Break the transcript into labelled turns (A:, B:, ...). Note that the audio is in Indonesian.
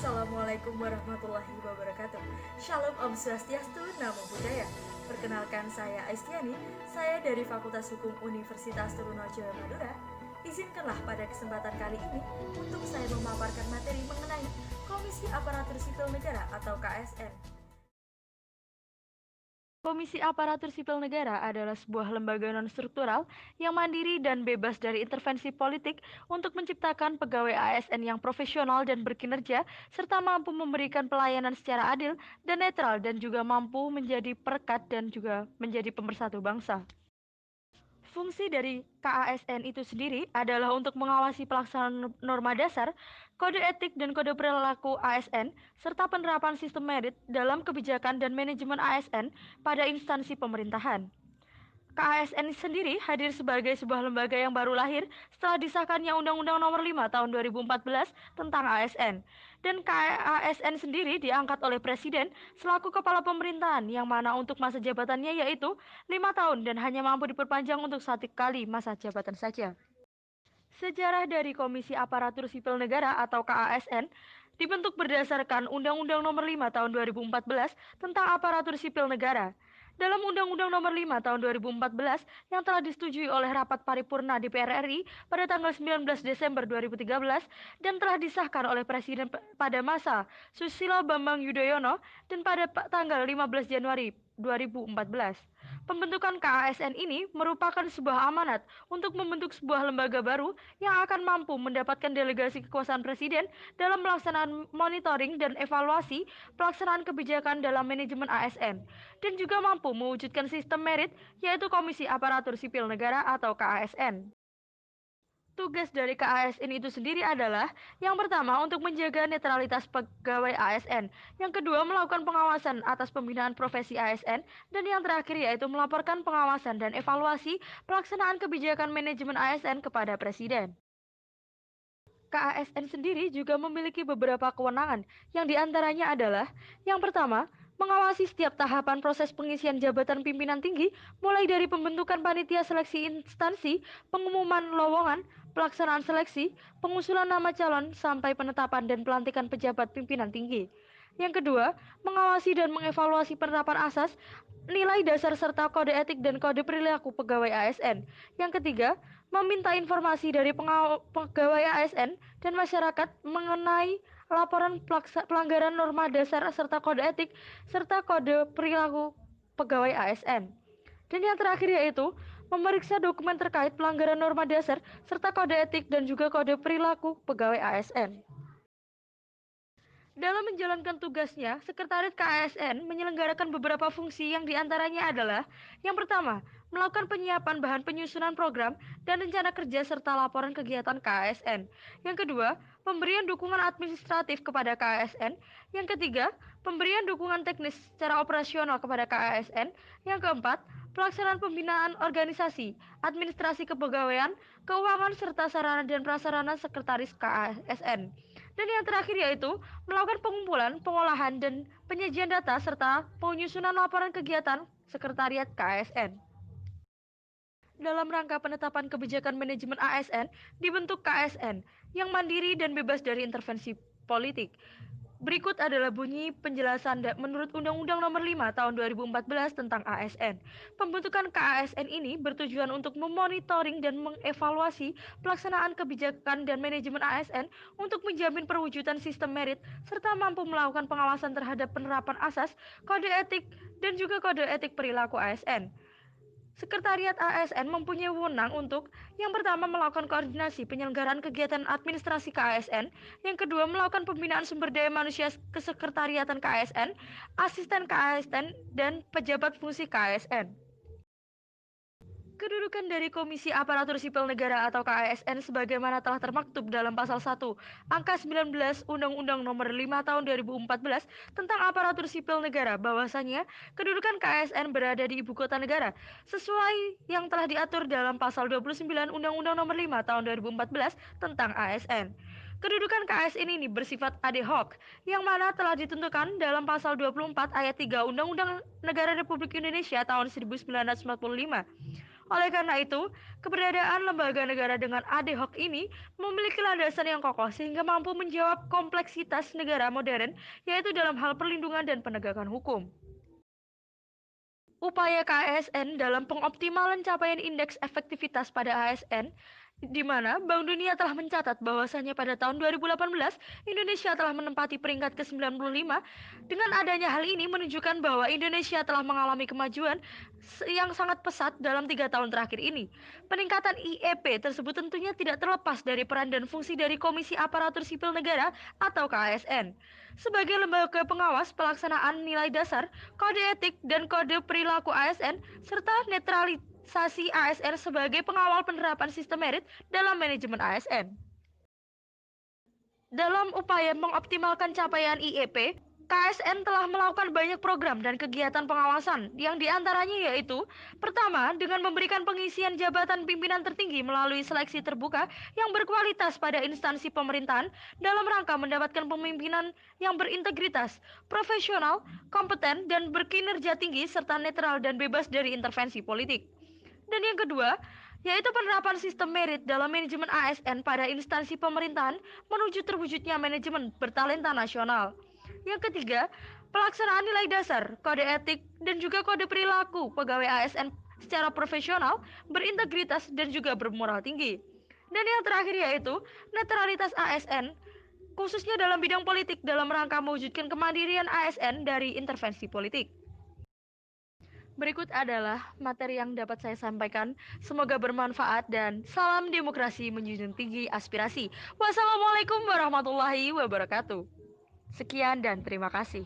A: Assalamualaikum warahmatullahi wabarakatuh. Shalom Om Swastiastu, Namo Buddhaya. Perkenalkan saya Aistiani, saya dari Fakultas Hukum Universitas Trunojoyo Madura. Izinkanlah pada kesempatan kali ini untuk saya memaparkan materi mengenai Komisi Aparatur Sipil Negara atau KSN. Komisi Aparatur Sipil Negara adalah sebuah lembaga non-struktural yang mandiri dan bebas dari intervensi politik untuk menciptakan pegawai ASN yang profesional dan berkinerja, serta mampu memberikan pelayanan secara adil dan netral, dan juga mampu menjadi perekat dan juga menjadi pemersatu bangsa. Fungsi dari KASN itu sendiri adalah untuk mengawasi pelaksanaan norma dasar, kode etik dan kode perilaku ASN, serta penerapan sistem merit dalam kebijakan dan manajemen ASN pada instansi pemerintahan. KASN sendiri hadir sebagai sebuah lembaga yang baru lahir setelah disahkannya Undang-Undang Nomor 5 Tahun 2014 tentang ASN. Dan KASN sendiri diangkat oleh Presiden selaku kepala pemerintahan, yang mana untuk masa jabatannya yaitu 5 tahun dan hanya mampu diperpanjang untuk 1 kali masa jabatan saja. Sejarah dari Komisi Aparatur Sipil Negara atau KASN dibentuk berdasarkan Undang-Undang Nomor 5 Tahun 2014 tentang Aparatur Sipil Negara. Dalam Undang-Undang Nomor 5 Tahun 2014 yang telah disetujui oleh Rapat Paripurna DPR RI pada tanggal 19 Desember 2013 dan telah disahkan oleh Presiden pada masa Susilo Bambang Yudhoyono dan pada tanggal 15 Januari 2014. Pembentukan KASN ini merupakan sebuah amanat untuk membentuk sebuah lembaga baru yang akan mampu mendapatkan delegasi kekuasaan Presiden dalam pelaksanaan monitoring dan evaluasi pelaksanaan kebijakan dalam manajemen ASN, dan juga mampu mewujudkan sistem merit, yaitu Komisi Aparatur Sipil Negara atau KASN. Tugas dari KASN itu sendiri adalah yang pertama untuk menjaga netralitas pegawai ASN, yang kedua melakukan pengawasan atas pembinaan profesi ASN, dan yang terakhir yaitu melaporkan pengawasan dan evaluasi pelaksanaan kebijakan manajemen ASN kepada Presiden. KASN sendiri juga memiliki beberapa kewenangan, yang diantaranya adalah yang pertama, mengawasi setiap tahapan proses pengisian jabatan pimpinan tinggi, mulai dari pembentukan panitia seleksi instansi, pengumuman lowongan, pelaksanaan seleksi, pengusulan nama calon, sampai penetapan dan pelantikan pejabat pimpinan tinggi. Yang kedua, mengawasi dan mengevaluasi penerapan asas, nilai dasar serta kode etik dan kode perilaku pegawai ASN. Yang ketiga, meminta informasi dari pegawai ASN dan masyarakat mengenai laporan pelanggaran norma dasar serta kode etik serta kode perilaku pegawai ASN. Dan yang terakhir yaitu memeriksa dokumen terkait pelanggaran norma dasar serta kode etik dan juga kode perilaku pegawai ASN. Dalam menjalankan tugasnya, Sekretariat KASN menyelenggarakan beberapa fungsi, yang diantaranya adalah yang pertama, melakukan penyiapan bahan penyusunan program dan rencana kerja serta laporan kegiatan KASN. Yang kedua, pemberian dukungan administratif kepada KASN. Yang ketiga, pemberian dukungan teknis secara operasional kepada KASN. Yang keempat, pelaksanaan pembinaan organisasi, administrasi kepegawaian, keuangan, serta sarana dan prasarana sekretaris KASN. Dan yang terakhir yaitu melakukan pengumpulan, pengolahan, dan penyajian data serta penyusunan laporan kegiatan Sekretariat KASN. Dalam rangka penetapan kebijakan manajemen ASN, dibentuk KASN yang mandiri dan bebas dari intervensi politik. Berikut adalah bunyi penjelasan menurut Undang-Undang Nomor 5 Tahun 2014 tentang ASN. Pembentukan KASN ini bertujuan untuk memonitoring dan mengevaluasi pelaksanaan kebijakan dan manajemen ASN untuk menjamin perwujudan sistem merit serta mampu melakukan pengawasan terhadap penerapan asas, kode etik, dan juga kode etik perilaku ASN. Sekretariat ASN mempunyai wewenang untuk yang pertama melakukan koordinasi penyelenggaraan kegiatan administrasi KASN, yang kedua melakukan pembinaan sumber daya manusia kesekretariatan KASN, asisten KASN, dan pejabat fungsi KASN. Kedudukan dari Komisi Aparatur Sipil Negara atau KASN sebagaimana telah termaktub dalam Pasal 1, Angka 19 Undang-Undang Nomor 5 Tahun 2014 tentang Aparatur Sipil Negara, bahwasanya kedudukan KASN berada di Ibu Kota Negara, sesuai yang telah diatur dalam Pasal 29 Undang-Undang Nomor 5 Tahun 2014 tentang ASN. Kedudukan KASN ini bersifat ad hoc, yang mana telah ditentukan dalam Pasal 24 Ayat 3 Undang-Undang Negara Republik Indonesia tahun 1945. Oleh karena itu, keberadaan lembaga negara dengan ad hoc ini memiliki landasan yang kokoh sehingga mampu menjawab kompleksitas negara modern, yaitu dalam hal perlindungan dan penegakan hukum. Upaya KASN dalam pengoptimalan capaian indeks efektivitas pada ASN, di mana Bank Dunia telah mencatat bahwasanya pada tahun 2018 Indonesia telah menempati peringkat ke-95. Dengan adanya hal ini menunjukkan bahwa Indonesia telah mengalami kemajuan yang sangat pesat dalam 3 tahun terakhir ini. Peningkatan IEP tersebut tentunya tidak terlepas dari peran dan fungsi dari Komisi Aparatur Sipil Negara atau KASN. Sebagai lembaga pengawas pelaksanaan nilai dasar, kode etik, dan kode perilaku ASN, serta netralisasi ASN sebagai pengawal penerapan sistem merit dalam manajemen ASN. Dalam upaya mengoptimalkan capaian IEP, KSN telah melakukan banyak program dan kegiatan pengawasan, yang diantaranya yaitu: pertama, dengan memberikan pengisian jabatan pimpinan tertinggi melalui seleksi terbuka yang berkualitas pada instansi pemerintahan dalam rangka mendapatkan pemimpinan yang berintegritas, profesional, kompeten, dan berkinerja tinggi serta netral dan bebas dari intervensi politik. Dan yang kedua, yaitu penerapan sistem merit dalam manajemen ASN pada instansi pemerintahan menuju terwujudnya manajemen bertalenta nasional. Yang ketiga, pelaksanaan nilai dasar, kode etik, dan juga kode perilaku pegawai ASN secara profesional, berintegritas, dan juga bermoral tinggi. Dan yang terakhir yaitu netralitas ASN, khususnya dalam bidang politik dalam rangka mewujudkan kemandirian ASN dari intervensi politik. Berikut adalah materi yang dapat saya sampaikan. Semoga bermanfaat dan salam demokrasi menjunjung tinggi aspirasi. Wassalamualaikum warahmatullahi wabarakatuh. Sekian dan terima kasih.